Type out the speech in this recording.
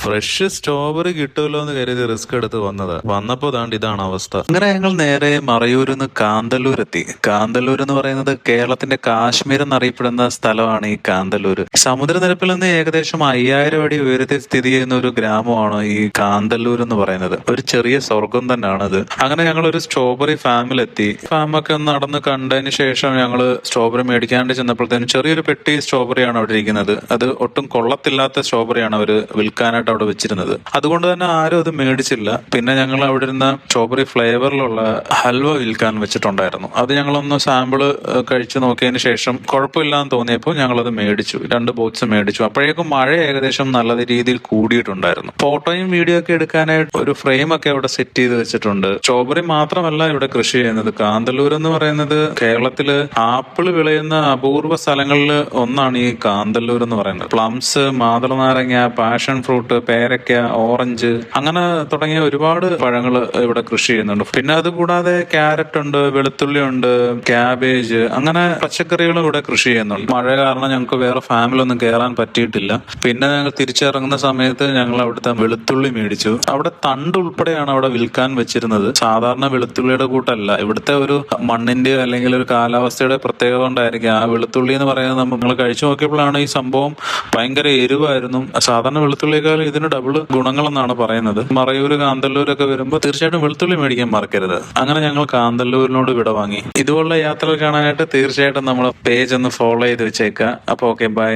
Fresh strawberry കിട്ടുമല്ലോ എന്ന് കരുതി റിസ്ക് എടുത്ത് വന്നപ്പോ ദാണ്ട് ഇതാണ് അവസ്ഥ. അങ്ങനെ ഞങ്ങൾ നേരെ മറയൂരിൽ നിന്ന് കാന്തല്ലൂർ എത്തി. കാന്തല്ലൂർ എന്ന് പറയുന്നത് കേരളത്തിന്റെ കാശ്മീർ എന്നറിയപ്പെടുന്ന സ്ഥലമാണ് ഈ കാന്തല്ലൂർ. സമുദ്രനിരപ്പിൽ നിന്ന് ഏകദേശം 5000 അടി ഉയരത്തിൽ സ്ഥിതി ചെയ്യുന്ന ഒരു ഗ്രാമമാണ് ഈ കാന്തല്ലൂർ എന്ന് പറയുന്നത്. ഒരു ചെറിയ സ്വർഗം തന്നെയാണ് അത്. അങ്ങനെ ഞങ്ങൾ ഒരു സ്ട്രോബെറി ഫാമിലെത്തി. ഫാമൊക്കെ ഒന്ന് നടന്ന് കണ്ടതിന് ശേഷം ഞങ്ങൾ സ്ട്രോബെറി മേടിക്കാണ്ട് ചെന്നപ്പോഴത്തേനും ചെറിയൊരു പെട്ടി സ്ട്രോബെറിയാണ് അവിടെ ഇരിക്കുന്നത്. അത് ഒട്ടും കൊള്ളത്തില്ലാത്ത സ്ട്രോബെറിയാണ് അവർ വിൽക്കാനായിട്ട് അവിടെ വെച്ചിരുന്നത്. അതുകൊണ്ട് തന്നെ ആരും അത് മേടിച്ചില്ല. പിന്നെ ഞങ്ങൾ അവിടെ ഇരുന്ന സ്ട്രോബെറി ഫ്ലേവറിലുള്ള ഹൽവ വിൽക്കാൻ വെച്ചിട്ടുണ്ടായിരുന്നു. അത് ഞങ്ങളൊന്ന് സാമ്പിള് കഴിച്ചു നോക്കിയതിന് ശേഷം കുഴപ്പമില്ലാന്ന് തോന്നിയപ്പോൾ ഞങ്ങൾ അത് മേടിച്ചു. 2 ബോക്സ് മേടിച്ചു. അപ്പോഴേക്കും മഴ ഏകദേശം നല്ല രീതിയിൽ കൂടിയിട്ടുണ്ടായിരുന്നു. ഫോട്ടോയും വീഡിയോ ഒക്കെ എടുക്കാനായിട്ട് ഒരു ഫ്രെയിം ഒക്കെ അവിടെ സെറ്റ് ചെയ്ത് വെച്ചിട്ടുണ്ട്. സ്ട്രോബെറി മാത്രമല്ല ഇവിടെ കൃഷി ചെയ്യുന്നത്. കാന്തല്ലൂർ എന്ന് പറയുന്നത് കേരളത്തില് ആപ്പിൾ വിളയുന്ന അപൂർവ സ്ഥലങ്ങളിൽ ഒന്നാണ് ഈ കാന്തല്ലൂർ എന്ന് പറയുന്നത്. പ്ലംസ്, മാതളനാരങ്ങ, പാഷൻ ഫ്രൂട്ട്, പേരയ്ക്ക, ഓറഞ്ച് അങ്ങനെ തുടങ്ങിയ ഒരുപാട് പഴങ്ങൾ ഇവിടെ കൃഷി ചെയ്യുന്നുണ്ട്. പിന്നെ അതുകൂടാതെ ക്യാരറ്റ് ഉണ്ട്, വെളുത്തുള്ളി ഉണ്ട്, ക്യാബേജ്, അങ്ങനെ പച്ചക്കറികളും ഇവിടെ കൃഷി ചെയ്യുന്നുണ്ട്. മഴ കാരണം ഞങ്ങൾക്ക് വേറെ ഫാമിലൊന്നും കയറാൻ പറ്റിയിട്ടില്ല. പിന്നെ ഞങ്ങൾ തിരിച്ചിറങ്ങുന്ന സമയത്ത് ഞങ്ങൾ അവിടുത്തെ വെളുത്തുള്ളി മേടിച്ചു. അവിടെ തണ്ട് ഉൾപ്പെടെയാണ് അവിടെ വിൽക്കാൻ വെച്ചിരുന്നത്. സാധാരണ വെളുത്തുള്ളിയുടെ കൂട്ടല്ല. ഇവിടുത്തെ ഒരു മണ്ണിന്റെ അല്ലെങ്കിൽ ഒരു കാലാവസ്ഥയുടെ പ്രത്യേകത കൊണ്ടായിരിക്കും ആ വെളുത്തുള്ളി എന്ന് പറയുന്നത്. നമ്മൾ കഴിച്ചു നോക്കിയപ്പോഴാണ് ഈ സംഭവം ഭയങ്കര എരിവായിരുന്നു. സാധാരണ വെളുത്തുള്ളിയേക്കാൾ ഇതിന് ഡബിൾ ഗുണങ്ങളെന്നാണ് പറയുന്നത്. മറയൂര്, കാന്തല്ലൂരൊക്കെ വരുമ്പോൾ തീർച്ചയായിട്ടും വെളുത്തുള്ളി മേടിക്കാൻ മറക്കരുത്. അങ്ങനെ ഞങ്ങൾ കാന്തല്ലൂരിനോട് വിട വാങ്ങി. ഇതുപോലുള്ള യാത്രകൾ കാണാനായിട്ട് തീർച്ചയായിട്ടും നമ്മളെ പേജ് ഒന്ന് ഫോളോ ചെയ്ത് വെച്ചേക്കുക. അപ്പോൾ ഓക്കെ, ബൈ.